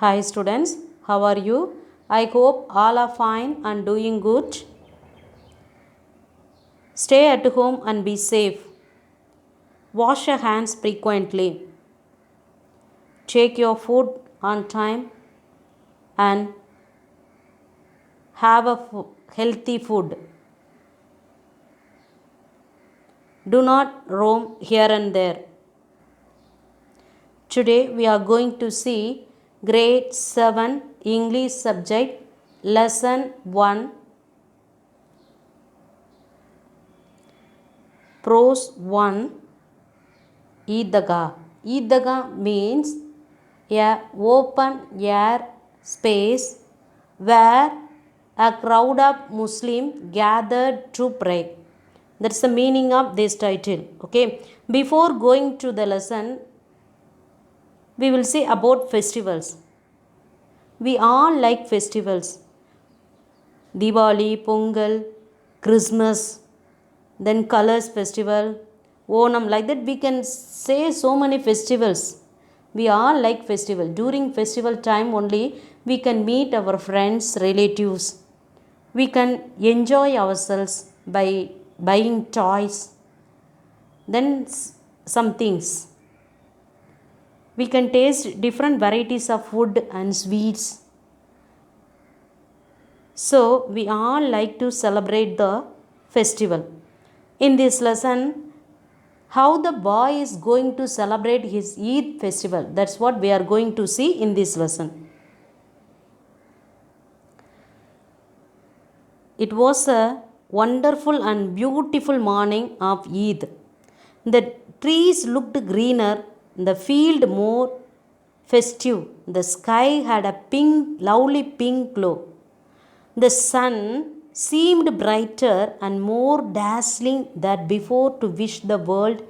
Hi students, how are you? I hope all are fine and doing good. Stay at home and be safe. Wash your hands frequently. Take your food on time and have a healthy food. Do not roam here and there. Today we are going to see grade 7 English subject lesson 1 prose 1 Idaga. Idaga means a open air space where a crowd of Muslims gathered to pray. That's the meaning of this title. Okay. Before going to the lesson, we will see about festivals. We all like festivals. Diwali, Pongal, Christmas, then Colors Festival, Onam, like that we can say so many festivals. We all like festival. During festival time only we can meet our friends, relatives. We can enjoy ourselves by buying toys. Then some things. We can taste different varieties of food and sweets. So we all like to celebrate the festival. In this lesson, how the boy is going to celebrate his Eid festival. That's what we are going to see in this lesson. It was a wonderful and beautiful morning of Eid. The trees looked greener, the field more festive. The sky had a lovely pink glow. The sun seemed brighter and more dazzling than before to wish the world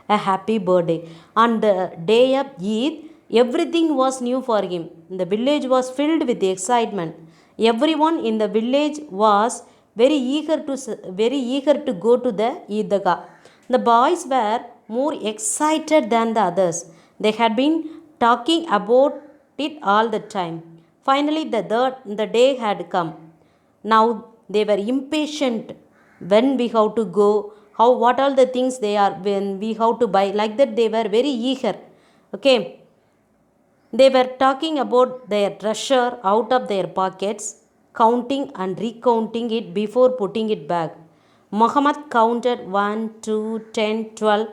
a happy birthday. On the day of Eid, everything was new for him. The village was filled with excitement. Everyone in the village was very eager to go to the Eidgah. The boys were more excited than the others. They had been talking about it all the time. Finally, the day had come. Now they were impatient when we have to go, how what all the things they are when we have to buy, like that they were very eager. Okay, they were talking about their treasure out of their pockets, counting and recounting it before putting it back. Muhammad counted 1, 2, 10, 12.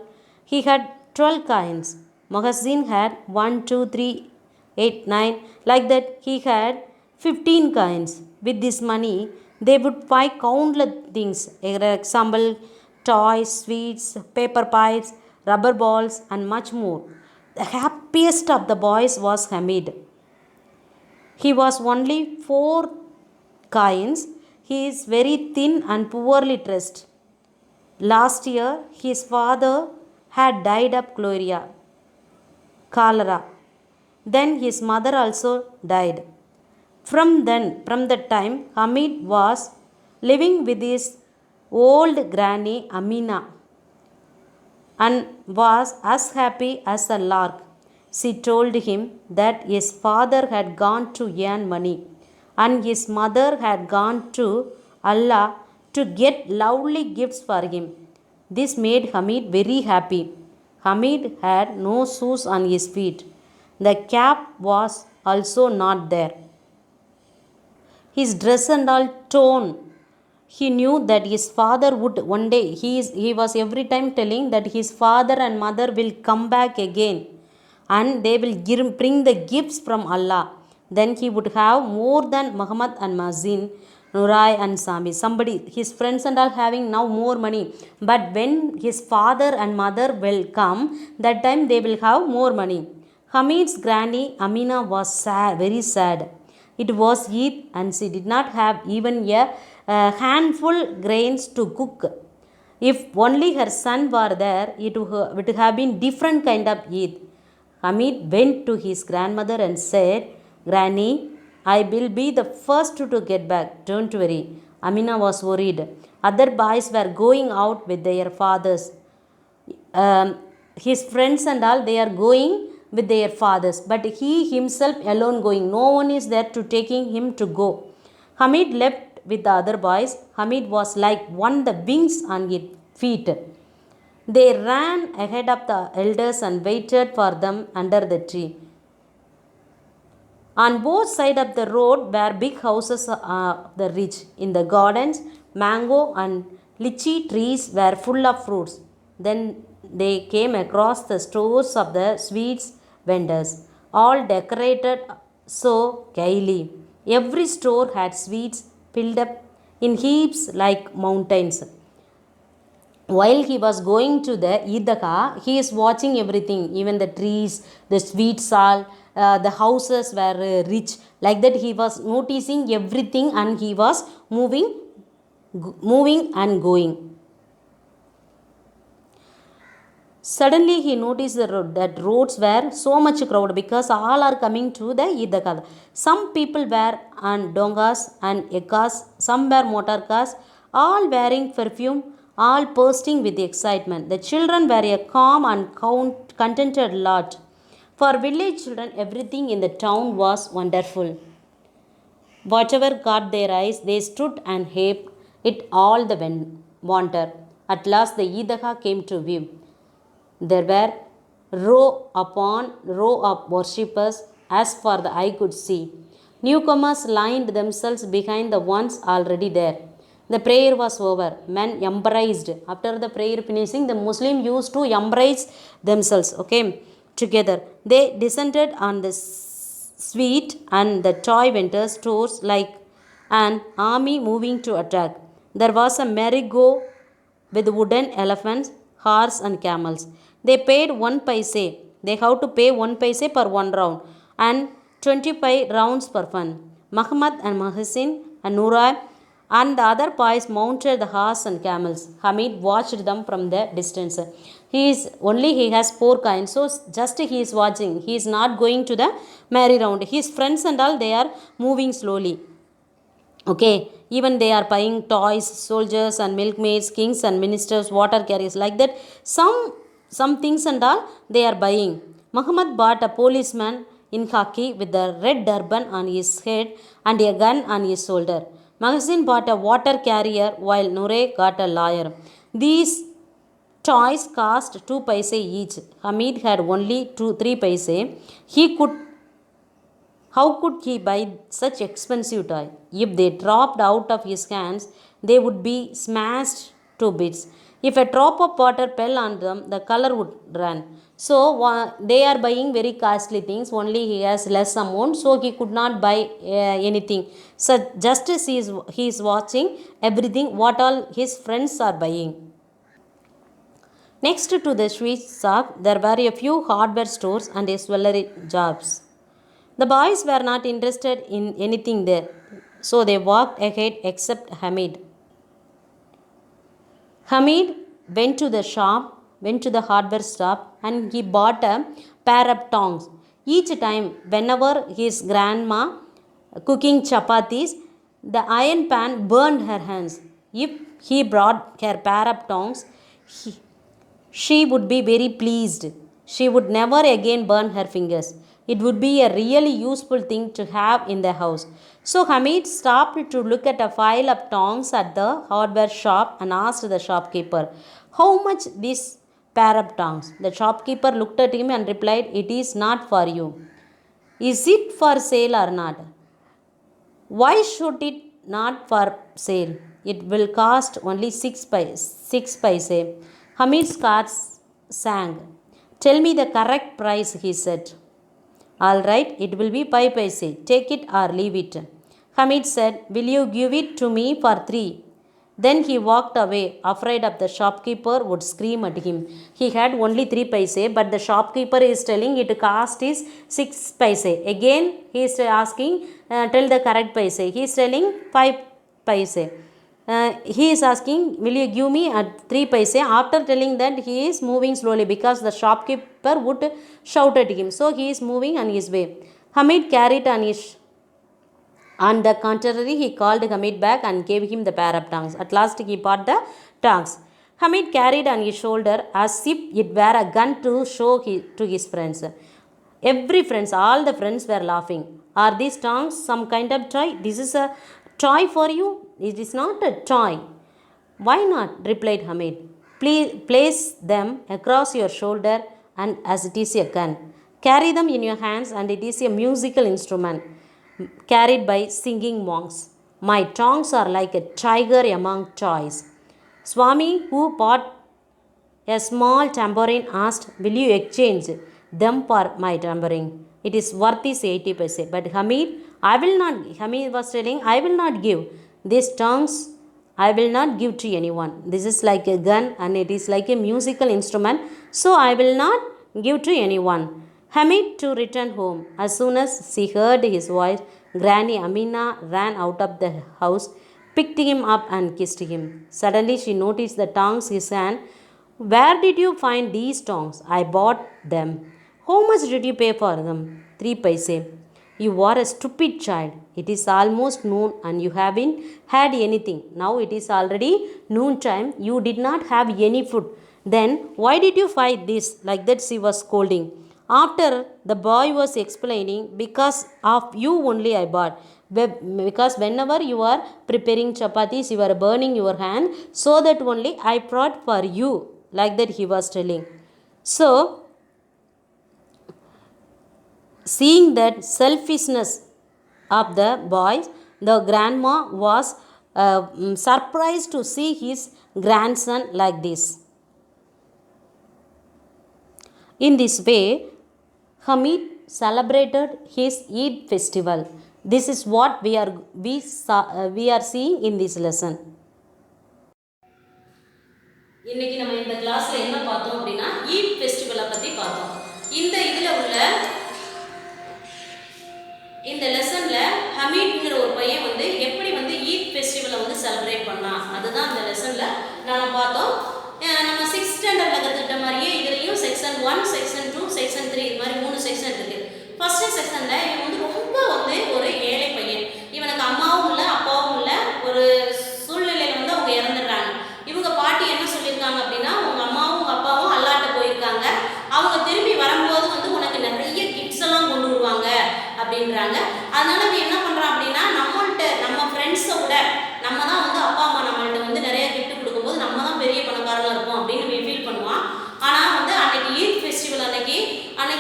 He had 12 coins. Muhazzin had 1, 2, 3, 8, 9. Like that, he had 15 coins. With this money, they would buy countless things. For example, toys, sweets, paper pipes, rubber balls, and much more. The happiest of the boys was Hamid. He was only 4 coins. He is very thin and poorly dressed. Last year, his father had died of cholera. Then his mother also died. From that time, Hamid was living with his old granny Amina and was as happy as a lark. She told him that his father had gone to earn money and his mother had gone to Allah to get lovely gifts for him. This made Hamid very happy. Hamid had no shoes on his feet. The cap was also not there. His dress and all torn. He knew that his father would one day, he was every time telling that his father and mother will come back again and they will bring the gifts from Allah. Then he would have more than Muhammad and Mazin, Nurai and Sami. Somebody, his friends and all having now more money. But when his father and mother will come, that time they will have more money. Hamid's granny Amina was sad, very sad. It was Eid and she did not have even a handful grains to cook. If only her son were there, it would have been different kind of Eid. Hamid went to his grandmother and said, "Granny, I will be the first to get back. Don't worry." Amina was worried. Other boys were going out with their fathers. His friends and all, they are going with their fathers, but he himself alone going. No one is there to taking him to go. Hamid left with the other boys. Hamid was like one the wings on his feet. They ran ahead of the elders and waited for them under the tree. On both sides of the road were big houses of the rich. In the gardens, mango and lychee trees were full of fruits. Then they came across the stores of the sweets vendors, all decorated so gaily. Every store had sweets piled up in heaps like mountains. While he was going to the Idaka, he is watching everything, even the trees, the sweet salt, the houses were rich. Like that, he was noticing everything and he was moving and going. Suddenly he noticed that roads were so much crowded because all are coming to the Idakal. Some people were on dongas and ekas, some were motor cars, all wearing perfume, all bursting with excitement. The children were a calm and contented lot. For village children, everything in the town was wonderful. Whatever caught their eyes, they stood and aped it all the wonder. At last the Idaka came to view. There were row upon row of worshippers as far the eye could see. Newcomers lined themselves behind the ones already there. The prayer was over. Men embraced. After the prayer finishing, the Muslim used to embrace themselves, okay, together. They descended on the sweet and the toy vendors' stores like an army moving to attack. There was a merry-go with wooden elephants, horse and camels. They paid 1 paise. They have to pay 1 paise per one round and 25 rounds per fun. Muhammad and Muhsin and Nura and the other boys mounted the horse and camels. Hamid watched them from the distance. He has 4 coins, so just he is watching. He is not going to the merry round. His friends and all they are moving slowly. Okay, even they are buying toys, soldiers and milkmaids, kings and ministers, water carriers, like that. Some things and all they are buying. Muhammad bought a policeman in khaki with a red turban on his head and a gun on his shoulder. Muhsin bought a water carrier while Nure got a lawyer. These toys cost 2 paise each. Hamid had only 3 paise. How could he buy such expensive toy? If they dropped out of his hands, they would be smashed to bits. If a drop of water fell on them, the color would run. So they are buying very costly things. Only he has less amount, so he could not buy anything. So just as he is watching everything, what all his friends are buying. Next to the sweet shop, there were a few hardware stores and a jewelry jobs. The boys were not interested in anything there, so they walked ahead except Hamid. Hamid went to the hardware shop and he bought a pair of tongs. Each time, whenever his grandma cooking chapatis, the iron pan burned her hands. If he brought her pair of tongs, she would be very pleased. She would never again burn her fingers. It would be a really useful thing to have in the house. So Hamid stopped to look at a file of tongs at the hardware shop and asked the shopkeeper, "How much this pair of tongs?" The shopkeeper looked at him and replied, "It is not for you." "Is it for sale or not?" "Why should it not for sale? It will cost only 6 paise. Hamid's heart sang. "Tell me the correct price," he said. "All right, it will be 5 paise. Take it or leave it." Hamid said, "Will you give it to me for 3?" Then he walked away, afraid of the shopkeeper would scream at him. He had only 3 paise, but the shopkeeper is telling it cost is 6 paise. Again, he is asking, tell the correct paise. He is telling 5 paise. He is asking, "Will you give me at 3 paise?" After telling that, he is moving slowly because the shopkeeper would shout at him. So he is moving on his way. Hamid carried on the contrary, he called Hamid back and gave him the pair of tongs. At last he bought the tongs. Hamid carried on his shoulder as if it were a gun to show to his friends. Every friends, all the friends were laughing. Are these tongs some kind of toy? This is a toy for you? It is not a toy. Why not? Replied Hamid. Please place them across your shoulder and as it is a gun. Carry them in your hands and it is a musical instrument carried by singing monks. My tongs are like a tiger among toys. Swami, who bought a small tambourine, asked, will you exchange them for my tambourine? It is worth is 80 paise. But Hamid was telling, I will not give. These tongues I will not give to anyone. This is like a gun and it is like a musical instrument. So I will not give to anyone. Hamid too returned home. As soon as she heard his voice, Granny Amina ran out of the house, picked him up and kissed him. Suddenly she noticed the tongs in his hand. Where did you find these tongs? I bought them. How much did you pay for them? 3 paise. You are a stupid child. It is almost noon and you haven't had anything. Now it is already noon time. You did not have any food. Then why did you fight this? Like that she was scolding. After the boy was explaining, because of you only I bought. Because whenever you are preparing chapatis, you are burning your hand, so that only I brought for you. Like that he was telling. So, seeing that selfishness of the boys, the grandma was surprised to see his grandson like this. In this way, Hamid celebrated his Eid festival. This is what we are seeing in this lesson. இன்னைக்கு நம்ம இந்த கிளாஸ்ல என்ன பார்த்தோம் அப்படின்னா ஈத் ஃபெஸ்டிவலை பற்றி பார்த்தோம். இந்த இதில் உள்ள இந்த லெசனில் ஹமீட்ங்கிற ஒரு பையன் வந்து எப்படி வந்து ஈத் ஃபெஸ்டிவலை வந்து செலிப்ரேட் பண்ணான், அதுதான் இந்த லெசனில் நம்ம பார்த்தோம். நம்ம 6th ஸ்டாண்டர்டில் கற்றுக்கிட்ட மாதிரியே இதுலேயும் செக்ஷன் 1, செக்ஷன் 2, செக்ஷன் 3 இது மாதிரி 3 செக்ஷன் இருக்குது. ஃபஸ்ட்டு செக்ஷனில் இவன் வந்து ரொம்ப வந்து ஒரு ஏழை பையன். இவனுக்கு அம்மாவும் இல்லை அப்பாவும் இல்லை. ஒரு சூழ்நிலையில் வந்து அவங்க இறந்துடுறாங்க. இவங்க பாட்டி என்ன சொல்லியிருக்காங்க அப்படின்னா, உங்கள் அம்மாவும் உங்கள் அப்பாவும் அல்லாட்ட போயிருக்காங்க, அவங்க திரும்பி வரும்போது வந்து உனக்கு நிறைய கிஃப்ட்ஸ் எல்லாம் கொண்டு வருவாங்க அப்படின்றாங்க. அதனால இவன் என்ன பண்ணுறான் அப்படின்னா, நம்ம ஃப்ரெண்ட்ஸை விட நம்ம தான் வந்து அப்பா அம்மா நம்மள்ட்ட வந்து நிறைய கிஃப்ட் கொடுக்கும்போது நம்ம தான் பெரிய பணக்காரங்களாக இருப்போம் அப்படின்னு ஃபீல் பண்ணுவான். ஆனால் வந்து அன்னைக்கு ஈத் ஃபெஸ்டிவல் அன்னைக்கு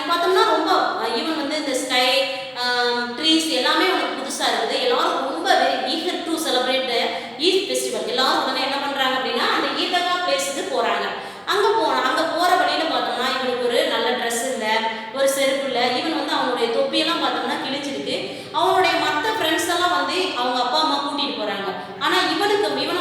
பார்த்தோம்னா ரொம்ப ஈவன் வந்து இந்த ஸ்கை ட்ரீஸ் எல்லாமே உனக்கு புதுசாக இருக்குது. எல்லாரும் ரொம்ப very eager to celebrate the Eid festival. எல்லாரும் உடனே என்ன பண்ணுறாங்க அப்படின்னா அந்த ஈதகா பிளேஸுக்கு போகிறாங்க. அங்கே போகிற வழியில் பார்த்தோம்னா இவனுக்கு ஒரு நல்ல ட்ரெஸ் இல்லை, ஒரு செருப்பு இல்லை. ஈவன் வந்து அவனுடைய தொப்பியெல்லாம் பார்த்தோம்னா கிழிச்சிருக்கு. அவனுடைய மற்ற ஃப்ரெண்ட்ஸ் எல்லாம் வந்து அவங்க அப்பா அம்மா கூட்டிகிட்டு போகிறாங்க. ஆனால் இவனை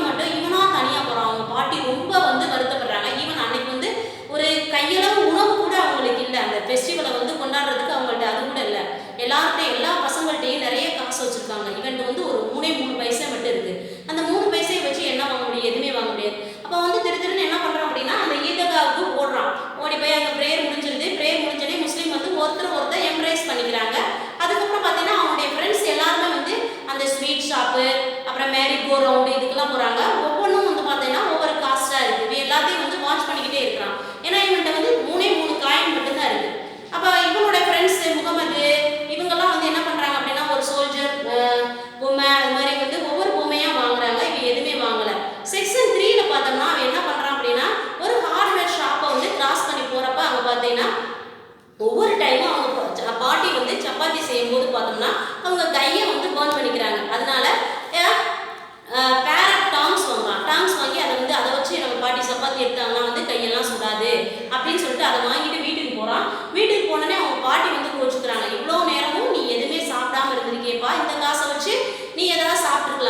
மட்டும் இவனாக தனியாக போகிறான். அவங்க பாட்டி ரொம்ப வந்து வருத்தப்படுறாங்க. ஈவன் அன்னைக்கு வந்து ஒரு கையளவு உணவு கூட அவங்களுக்கு இல்லை. அந்த ஃபெஸ்டிவலை வந்து கொண்டாடுறதுக்கு அவங்கள்ட்ட அது கூட இல்லை. எல்லா பசங்கள்ட்டையும் நிறைய காசு வச்சுருக்காங்க. இவன்ட்டு வந்து ஒரு 3 பைசா மட்டும் இருக்குது. அந்த 3 பைசையை வச்சு என்ன வாங்க முடியும்? எதுவுமே வாங்க முடியாது. அப்போ வந்து திருன்னு என்ன பண்ணுறான் அப்படின்னா அந்த ஈதகாவுக்கு ஓடுறான். ஓடி போய் அங்கே ப்ரேயர் முடிஞ்சிருது. ப்ரேயர் முடிஞ்சோடனே முஸ்லீம் வந்து ஒருத்தர் எம்ப்ரேஸ் பண்ணிக்கிறாங்க. அதுக்கப்புறம் பார்த்தீங்கன்னா அவனுடைய ஃப்ரெண்ட்ஸ் எல்லாருமே வந்து அந்த ஸ்வீட் ஷாப்பு, அப்புறம் மேரி கோ ரவுண்டு இதுக்கெல்லாம் போகிறாங்க. ஒவ்வொன்றும் வந்து பார்த்தீங்கன்னா ஒவ்வொரு காஸ்ட்டாக இருக்குது. இவன் எல்லாத்தையும் வந்து வாட்ச் பண்ணிக்கிட்டே இருக்கிறான். ஏன்னா இவன்கிட்ட வந்து 3 காயின் மட்டும்தான் இருக்குது. அப்போ இவனோட ஃப்ரெண்ட்ஸு முகமது இவங்கெல்லாம் வந்து என்ன பண்ணுறாங்க அப்படின்னா ஒரு சோல்ஜர் பொம்மை அது மாதிரி வந்து ஒவ்வொரு பொம்மையாக வாங்குறாங்க. இவன் எதுவுமே வாங்கலை. செக்ஷன் 3ல பார்த்தோம்னா அவன் என்ன பண்ணுறான் அப்படின்னா ஒரு ஹார்ட்வேர் ஷாப்பை வந்து கிராஸ் பண்ணி போகிறப்ப அங்கே பார்த்தீங்கன்னா ஒவ்வொரு டைமும் அவங்க பாட்டி வந்து சப்பாத்தி செய்யும்போது பார்த்தோம்னா அவங்க கையை வந்து பர்ன் பண்ணிக்கிறாங்க. அதனால பேரட் டாங்ஸ் வாங்குறான். டாங்ஸ் வாங்கி அதை வச்சு நம்ம பாட்டி சப்பாத்தி எடுத்தாங்கன்னா வந்து கையெல்லாம் சுடாது அப்படின்னு சொல்லிட்டு அதை வாங்கிட்டு வீட்டுக்கு போகிறான். வீட்டுக்கு போனோடனே அவங்க பாட்டி வந்து கோச்சுக்கிறாங்க. இவ்வளோ நேரமும் நீ எதுவுமே சாப்பிடாம இருந்திருக்கேப்பா, இந்த காசை வச்சு நீ எதாவது சாப்பிட்ருக்க